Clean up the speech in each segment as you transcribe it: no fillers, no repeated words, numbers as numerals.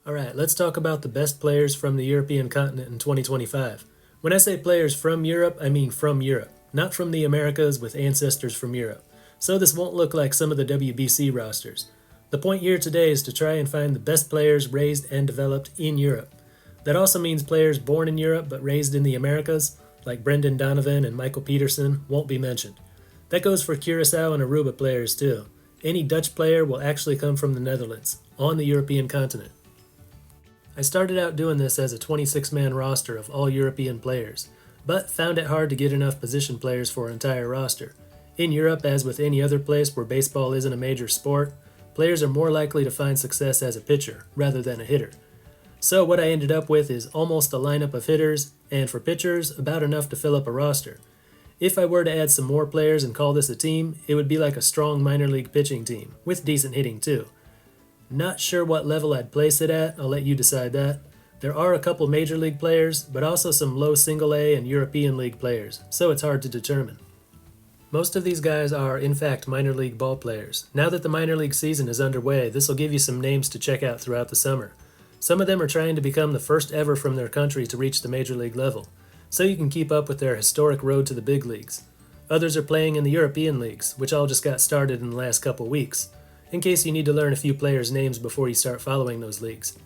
Alright, let's talk about the best players from the European continent in 2025. When I say players from Europe, I mean from Europe, not from the Americas with ancestors from Europe. So this won't look like some of the WBC rosters. The point here today is to try and find the best players raised and developed in Europe. That also means players born in Europe but raised in the Americas, like Brendan Donovan and Michael Peterson, won't be mentioned. That goes for Curacao and Aruba players too. Any Dutch player will actually come from the Netherlands, on the European continent. I started out doing this as a 26-man roster of all European players, but found it hard to get enough position players for an entire roster. In Europe, as with any other place where baseball isn't a major sport, players are more likely to find success as a pitcher rather than a hitter. So what I ended up with is almost a lineup of hitters, and for pitchers, about enough to fill up a roster. If I were to add some more players and call this a team, it would be like a strong minor league pitching team, with decent hitting too. Not sure what level I'd place it at, I'll let you decide that. There are a couple major league players, but also some low single A and European league players, so it's hard to determine. Most of these guys are, in fact, minor league ball players. Now that the minor league season is underway, this will give you some names to check out throughout the summer. Some of them are trying to become the first ever from their country to reach the major league level, so you can keep up with their historic road to the big leagues. Others are playing in the European leagues, which all just got started in the last couple weeks, in case you need to learn a few players' names before you start following those leagues.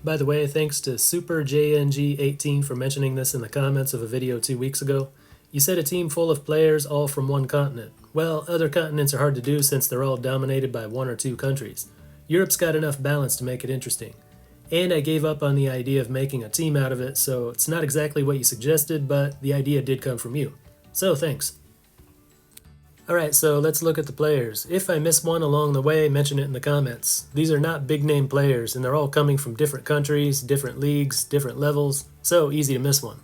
By the way, thanks to SuperJNG18 for mentioning this in the comments of a video 2 weeks ago. You said a team full of players all from one continent. Well, other continents are hard to do since they're all dominated by one or two countries. Europe's got enough balance to make it interesting. And I gave up on the idea of making a team out of it, so it's not exactly what you suggested, but the idea did come from you. So thanks. Alright, so let's look at the players. If I miss one along the way, mention it in the comments. These are not big name players, and they're all coming from different countries, different leagues, different levels, so easy to miss one.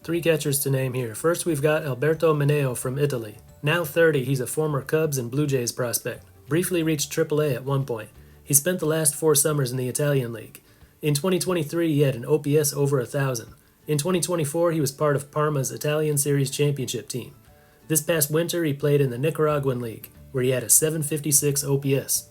3 catchers to name here. First we've got Alberto Mineo from Italy. Now 30, he's a former Cubs and Blue Jays prospect. Briefly reached AAA at one point. He spent the last 4 summers in the Italian League. In 2023, he had an OPS over 1,000. In 2024, he was part of Parma's Italian Series championship team. This past winter, he played in the Nicaraguan League, where he had a 756 OPS.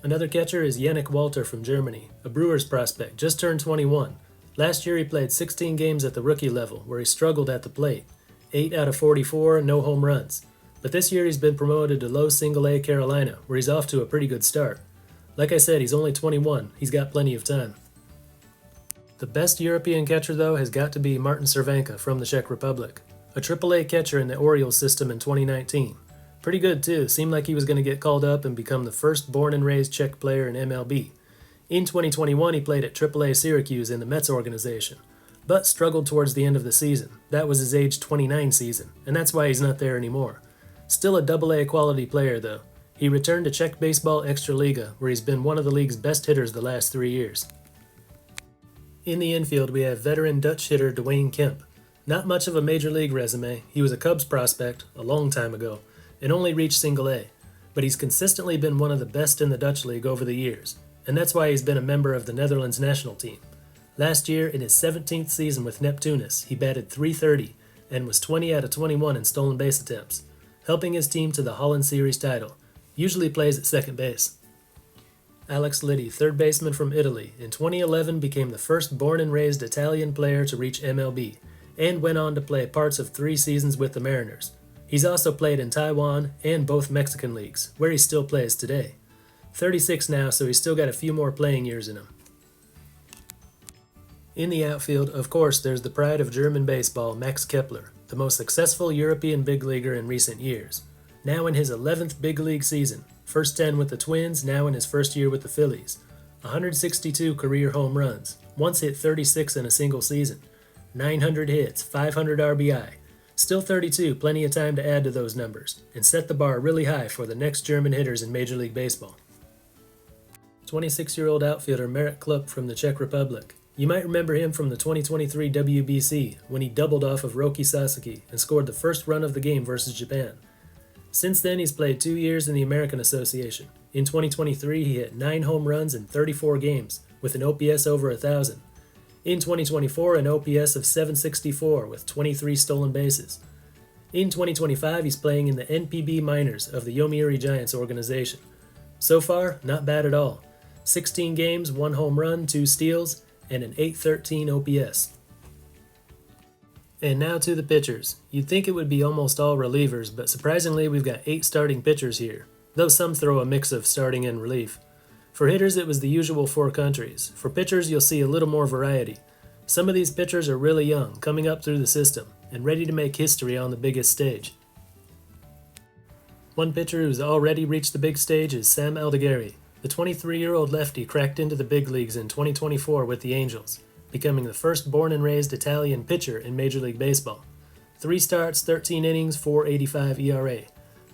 Another catcher is Yannick Walter from Germany, a Brewers prospect, just turned 21. Last year, he played 16 games at the rookie level, where he struggled at the plate. 8 out of 44, no home runs. But this year, he's been promoted to low single A Carolina, where he's off to a pretty good start. Like I said, he's only 21. He's got plenty of time. The best European catcher, though, has got to be Martin Cervenka from the Czech Republic. A AAA catcher in the Orioles system in 2019. Pretty good too, seemed like he was going to get called up and become the first born and raised Czech player in MLB. In 2021 he played at AAA Syracuse in the Mets organization, but struggled towards the end of the season. That was his age 29 season, and that's why he's not there anymore. Still a AA quality player though. He returned to Czech Baseball Extraliga, where he's been one of the league's best hitters the last 3 years. In the infield we have veteran Dutch hitter Dwayne Kemp. Not much of a major league resume. He was a Cubs prospect a long time ago and only reached single A, but he's consistently been one of the best in the Dutch league over the years, and that's why he's been a member of the Netherlands national team. Last year, in his 17th season with Neptunus, he batted .330 and was 20 out of 21 in stolen base attempts, helping his team to the Holland Series title. Usually plays at second base. Alex Liddy, third baseman from Italy, in 2011 became the first born and raised Italian player to reach MLB, and went on to play parts of 3 seasons with the Mariners. He's also played in Taiwan and both Mexican leagues, where he still plays today. 36 now, so he's still got a few more playing years in him. In the outfield, of course, there's the pride of German baseball, Max Kepler, the most successful European big leaguer in recent years. Now in his 11th big league season, first 10 with the Twins, now in his first year with the Phillies. 162 career home runs, once hit 36 in a single season. 900 hits, 500 RBI. Still 32, plenty of time to add to those numbers, and set the bar really high for the next German hitters in Major League Baseball. 26-year-old outfielder Marek Klupp from the Czech Republic. You might remember him from the 2023 WBC, when he doubled off of Roki Sasaki and scored the first run of the game versus Japan. Since then, he's played 2 years in the American Association. In 2023, he hit 9 home runs in 34 games, with an OPS over 1,000. In 2024, an OPS of 764 with 23 stolen bases. In 2025, he's playing in the NPB minors of the Yomiuri Giants organization. So far, not bad at all. 16 games, 1 home run, 2 steals, and an .813 OPS. And now to the pitchers. You'd think it would be almost all relievers, but surprisingly we've got 8 starting pitchers here, though some throw a mix of starting and relief. For hitters it was the usual 4 countries. For pitchers you'll see a little more variety. Some of these pitchers are really young, coming up through the system, and ready to make history on the biggest stage. One pitcher who's already reached the big stage is Sam Aldegheri. The 23-year-old lefty cracked into the big leagues in 2024 with the Angels, becoming the first born and raised Italian pitcher in Major League Baseball. 3 starts, 13 innings, 4.85 ERA.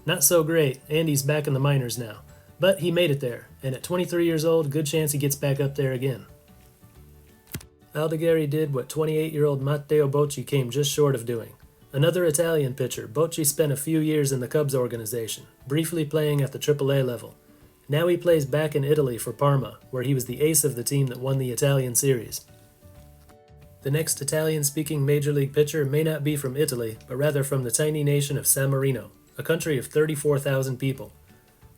Not so great, and he's back in the minors now. But he made it there, and at 23 years old, good chance he gets back up there again. Aldegheri did what 28-year-old Matteo Bocci came just short of doing. Another Italian pitcher, Bocci spent a few years in the Cubs organization, briefly playing at the AAA level. Now he plays back in Italy for Parma, where he was the ace of the team that won the Italian series. The next Italian-speaking Major League pitcher may not be from Italy, but rather from the tiny nation of San Marino, a country of 34,000 people.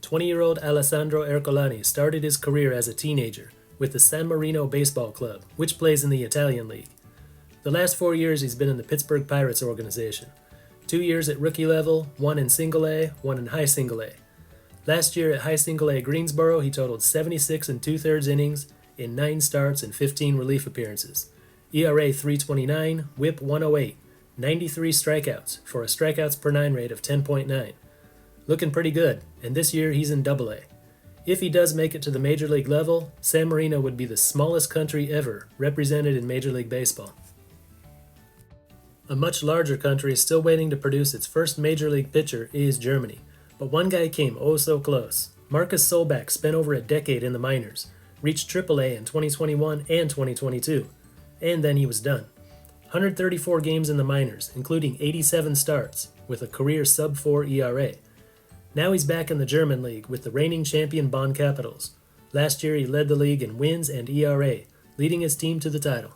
20-year-old Alessandro Ercolani started his career as a teenager with the San Marino Baseball Club, which plays in the Italian League. The last 4 years he's been in the Pittsburgh Pirates organization. 2 years at rookie level, 1 in Single A, 1 in High Single A. Last year at High Single A Greensboro, he totaled 76 2/3 innings in 9 starts and 15 relief appearances. ERA 3.29, WHIP 108, 93 strikeouts for a strikeouts per 9 rate of 10.9. Looking pretty good, and this year he's in Double A. If he does make it to the Major League level, San Marino would be the smallest country ever represented in Major League Baseball. A much larger country still waiting to produce its first Major League pitcher is Germany, but one guy came oh so close. Marcus Solbach spent over a decade in the minors, reached AAA in 2021 and 2022, and then he was done. 134 games in the minors, including 87 starts, with a career sub-4 ERA. Now he's back in the German league with the reigning champion Bonn Capitals. Last year he led the league in wins and ERA, leading his team to the title.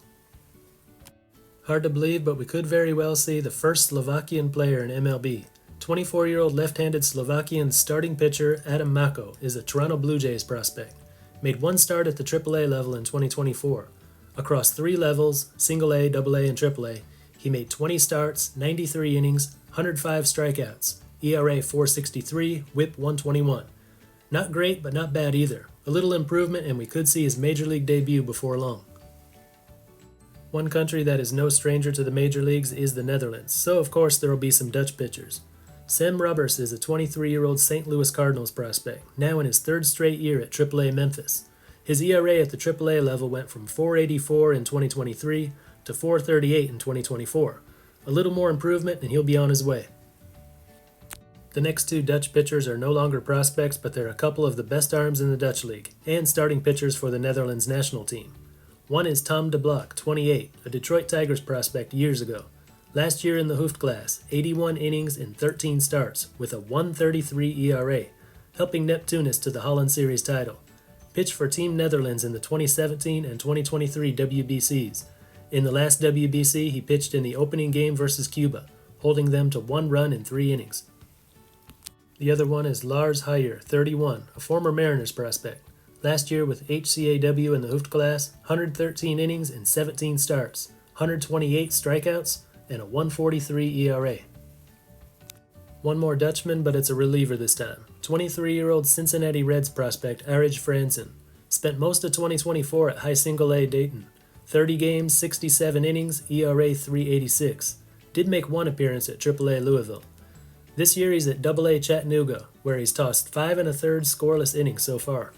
Hard to believe, but we could very well see the first Slovakian player in MLB. 24-year-old left-handed Slovakian starting pitcher Adam Mako is a Toronto Blue Jays prospect. Made 1 start at the AAA level in 2024. Across 3 levels, Single A, Double A, and AAA, he made 20 starts, 93 innings, 105 strikeouts, ERA 4.63, WHIP 121. Not great, but not bad either. A little improvement, and we could see his Major League debut before long. One country that is no stranger to the Major Leagues is the Netherlands, so of course there will be some Dutch pitchers. Sam Rubbers is a 23-year-old St. Louis Cardinals prospect, now in his 3rd straight year at AAA Memphis. His ERA at the AAA level went from 4.84 in 2023 to 4.38 in 2024. A little more improvement and he'll be on his way. The next 2 Dutch pitchers are no longer prospects, but they're a couple of the best arms in the Dutch league, and starting pitchers for the Netherlands national team. One is Tom de Blok, 28, a Detroit Tigers prospect years ago. Last year in the Hoofdklasse, 81 innings in 13 starts, with a 1.33 ERA, helping Neptunus to the Holland Series title. Pitched for Team Netherlands in the 2017 and 2023 WBCs. In the last WBC, he pitched in the opening game versus Cuba, holding them to 1 run in 3 innings. The other one is Lars Heyer, 31, a former Mariners prospect. Last year with HCAW in the Hoofdklasse, 113 innings in 17 starts, 128 strikeouts, and a 1.43 ERA. One more Dutchman, but it's a reliever this time. 23-year-old Cincinnati Reds prospect Arij Fransen. Spent most of 2024 at High Single A Dayton. 30 games, 67 innings, ERA 3.86. Did make 1 appearance at AAA Louisville. This year he's at AA Chattanooga, where he's tossed 5 1/3 scoreless innings so far.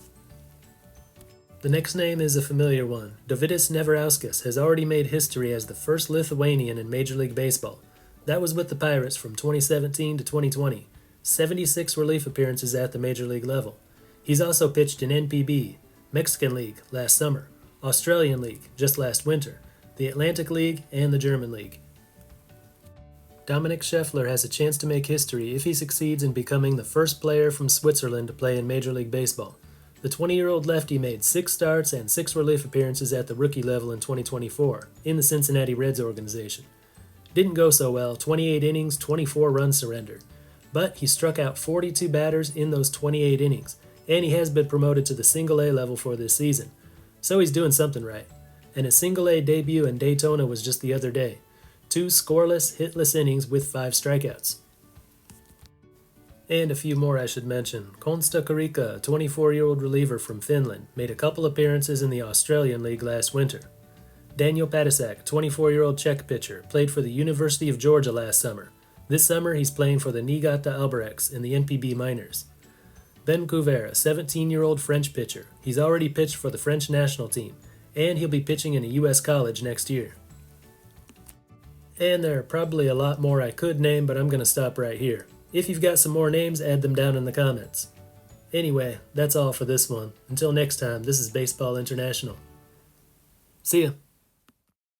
The next name is a familiar one. Dovydas Neverauskas has already made history as the first Lithuanian in Major League Baseball. That was with the Pirates from 2017 to 2020. 76 relief appearances at the Major League level. He's also pitched in NPB, Mexican League last summer, Australian League just last winter, the Atlantic League, and the German League. Dominik Scheffler has a chance to make history if he succeeds in becoming the first player from Switzerland to play in Major League Baseball. The 20-year-old lefty made 6 starts and 6 relief appearances at the rookie level in 2024 in the Cincinnati Reds organization. Didn't go so well, 28 innings, 24 runs surrendered. But he struck out 42 batters in those 28 innings, and he has been promoted to the Single A level for this season, so he's doing something right. And his Single A debut in Daytona was just the other day. 2 scoreless, hitless innings with 5 strikeouts. And a few more I should mention. Konsta Karika, a 24-year-old reliever from Finland, made a couple appearances in the Australian League last winter. Daniel Patisak, a 24-year-old Czech pitcher, played for the University of Georgia last summer. This summer he's playing for the Niigata Albirex in the NPB minors. Ben Couvert, a 17-year-old French pitcher. He's already pitched for the French national team, and he'll be pitching in a U.S. college next year. And there are probably a lot more I could name, but I'm going to stop right here. If you've got some more names, add them down in the comments. Anyway, that's all for this one. Until next time, this is Baseball International. See ya.